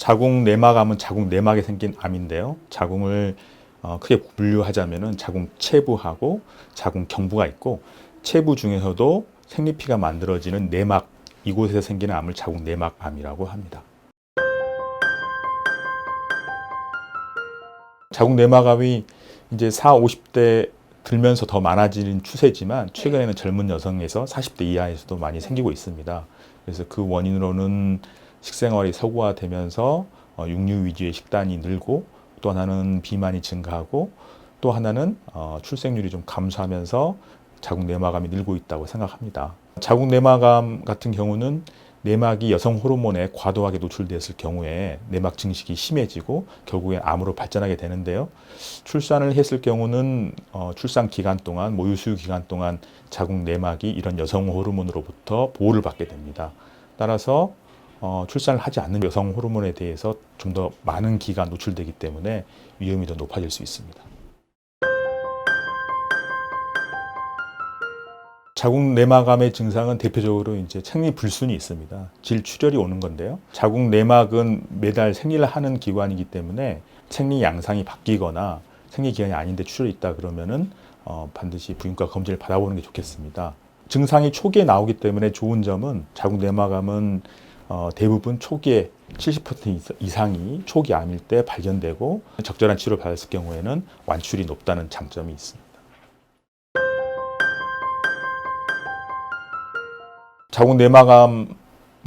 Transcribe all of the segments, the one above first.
자궁 내막암은 자궁 내막에 생긴 암인데요. 자궁을 크게 분류하자면은 자궁 체부하고 자궁 경부가 있고, 체부 중에서도 생리피가 만들어지는 내막, 이곳에서 생기는 암을 자궁 내막암이라고 합니다. 자궁 내막암이 이제 40, 50대 들면서 더 많아지는 추세지만 최근에는 젊은 여성에서 40대 이하에서도 많이 생기고 있습니다. 그래서 그 원인으로는 식생활이 서구화되면서 육류 위주의 식단이 늘고, 또 하나는 비만이 증가하고, 또 하나는 출생률이 좀 감소하면서 자궁 내막암이 늘고 있다고 생각합니다. 자궁 내막암 같은 경우는 내막이 여성 호르몬에 과도하게 노출됐을 경우에 내막 증식이 심해지고 결국엔 암으로 발전하게 되는데요. 출산을 했을 경우는 출산 기간 동안, 모유 수유 기간 동안 자궁 내막이 이런 여성 호르몬으로부터 보호를 받게 됩니다. 따라서 출산을 하지 않는 여성 호르몬에 대해서 좀 더 많은 기간 노출되기 때문에 위험이 더 높아질 수 있습니다. 자궁 내막암의 증상은 대표적으로 이제 생리 불순이 있습니다. 질출혈이 오는 건데요. 자궁 내막은 매달 생리를 하는 기관이기 때문에 생리 양상이 바뀌거나 생리 기간이 아닌데 출혈이 있다 그러면은 반드시 부인과 검진을 받아보는 게 좋겠습니다. 증상이 초기에 나오기 때문에 좋은 점은 자궁 내막암은 대부분 초기에 70% 이상이 초기 암일 때 발견되고 적절한 치료를 받았을 경우에는 완출이 높다는 장점이 있습니다. 자궁 내막암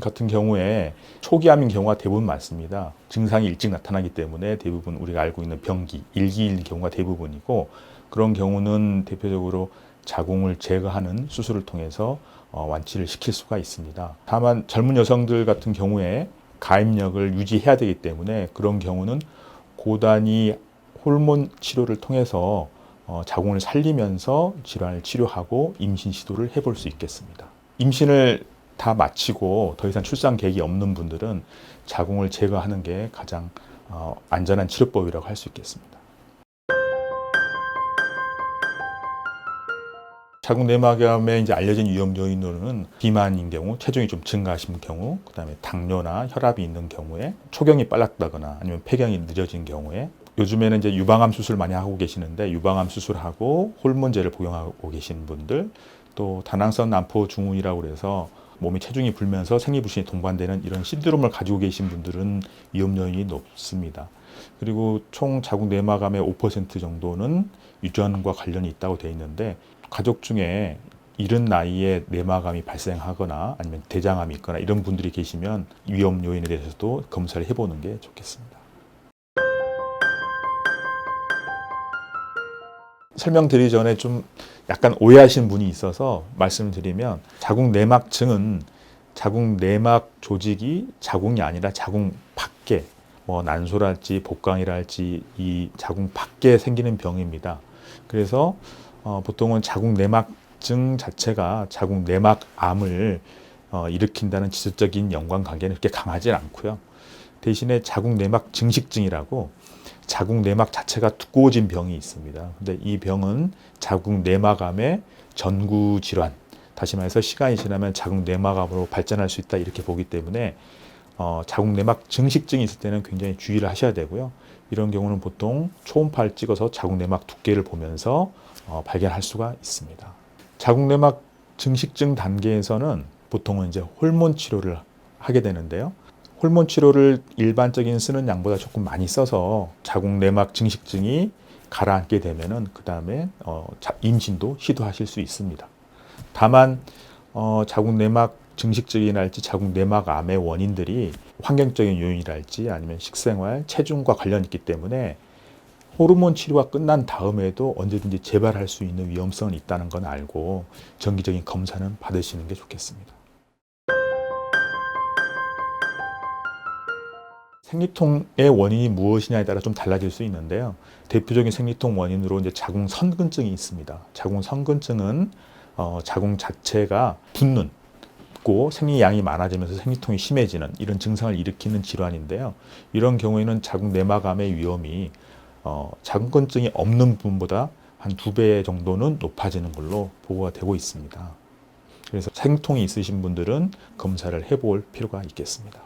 같은 경우에 초기암인 경우가 대부분 많습니다. 증상이 일찍 나타나기 때문에 대부분 우리가 알고 있는 병기, 일기일 경우가 대부분이고, 그런 경우는 대표적으로 자궁을 제거하는 수술을 통해서 완치를 시킬 수가 있습니다. 다만 젊은 여성들 같은 경우에 가임력을 유지해야 되기 때문에 그런 경우는 고단위 호르몬 치료를 통해서 자궁을 살리면서 질환을 치료하고 임신 시도를 해볼 수 있겠습니다. 임신을 다 마치고 더 이상 출산 계획이 없는 분들은 자궁을 제거하는 게 가장 안전한 치료법이라고 할 수 있겠습니다. 자궁 내막암의 이제 알려진 위험 요인으로는 비만인 경우, 체중이 좀 증가하신 경우, 그다음에 당뇨나 혈압이 있는 경우에, 초경이 빨랐다거나 아니면 폐경이 늦어진 경우에, 요즘에는 이제 유방암 수술 많이 하고 계시는데 유방암 수술하고 호르몬제를 복용하고 계신 분들, 또 다낭성 난포 증후군이라고 그래서 몸에 체중이 불면서 생리불순이 동반되는 이런 신드롬을 가지고 계신 분들은 위험 요인이 높습니다. 그리고 총 자궁 내막암의 5% 정도는 유전과 관련이 있다고 되어 있는데, 가족 중에 이른 나이에 내막암이 발생하거나 아니면 대장암이 있거나 이런 분들이 계시면 위험 요인에 대해서도 검사를 해보는 게 좋겠습니다. 설명드리기 전에 좀 약간 오해하시는 분이 있어서 말씀을 드리면, 자궁 내막증은 자궁 내막 조직이 자궁이 아니라 자궁 밖에, 난소랄지 복강이랄지 이 자궁 밖에 생기는 병입니다. 그래서 보통은 자궁 내막증 자체가 자궁 내막암을 일으킨다는 지속적인 연관관계는 그렇게 강하지 않고요. 대신에 자궁 내막 증식증이라고 자궁 내막 자체가 두꺼워진 병이 있습니다. 근데 이 병은 자궁 내막암의 전구 질환, 다시 말해서 시간이 지나면 자궁 내막암으로 발전할 수 있다, 이렇게 보기 때문에 자궁 내막 증식증이 있을 때는 굉장히 주의를 하셔야 되고요. 이런 경우는 보통 초음파를 찍어서 자궁 내막 두께를 보면서 발견할 수가 있습니다. 자궁 내막 증식증 단계에서는 보통은 이제 호르몬 치료를 하게 되는데요. 호르몬 치료를 일반적인 쓰는 양보다 조금 많이 써서 자궁 내막 증식증이 가라앉게 되면은 그 다음에 임신도 시도하실 수 있습니다. 다만 자궁 내막 증식증이랄지 자궁 내막암의 원인들이 환경적인 요인이랄지 아니면 식생활, 체중과 관련이 있기 때문에 호르몬 치료가 끝난 다음에도 언제든지 재발할 수 있는 위험성이 있다는 건 알고 정기적인 검사는 받으시는 게 좋겠습니다. 생리통의 원인이 무엇이냐에 따라 좀 달라질 수 있는데요. 대표적인 생리통 원인으로 이제 자궁 선근증이 있습니다. 자궁 선근증은 자궁 자체가 붓고 생리량이 많아지면서 생리통이 심해지는 이런 증상을 일으키는 질환인데요. 이런 경우에는 자궁 내막암의 위험이 자궁근증이 없는 분보다 한 2배 정도는 높아지는 걸로 보고가 되고 있습니다. 그래서 생리통이 있으신 분들은 검사를 해볼 필요가 있겠습니다.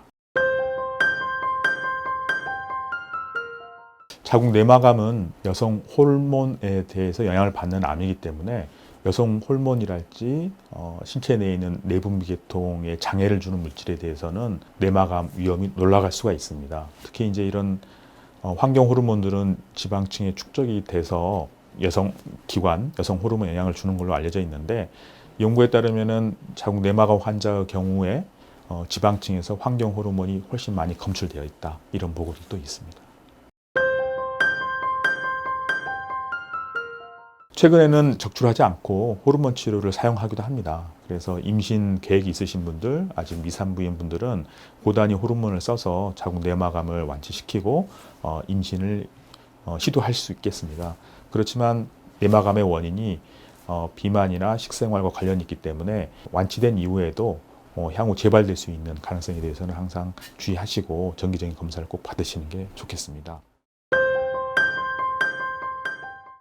자궁 내막암은 여성 호르몬에 대해서 영향을 받는 암이기 때문에 여성 호르몬이랄지 신체 내에 있는 내분비 계통에 장애를 주는 물질에 대해서는 내막암 위험이 올라갈 수가 있습니다. 특히 이제 이런 환경 호르몬들은 지방층에 축적이 돼서 여성 기관, 여성 호르몬 영향을 주는 걸로 알려져 있는데 연구에 따르면은 자궁 내막암 환자의 경우에 지방층에서 환경 호르몬이 훨씬 많이 검출되어 있다. 이런 보고들도 있습니다. 최근에는 적출하지 않고 호르몬 치료를 사용하기도 합니다. 그래서 임신 계획이 있으신 분들, 아직 미산부인 분들은 고단위 호르몬을 써서 자궁 내막암을 완치시키고 임신을 시도할 수 있겠습니다. 그렇지만 내막암의 원인이 비만이나 식생활과 관련이 있기 때문에 완치된 이후에도 향후 재발될 수 있는 가능성에 대해서는 항상 주의하시고 정기적인 검사를 꼭 받으시는 게 좋겠습니다.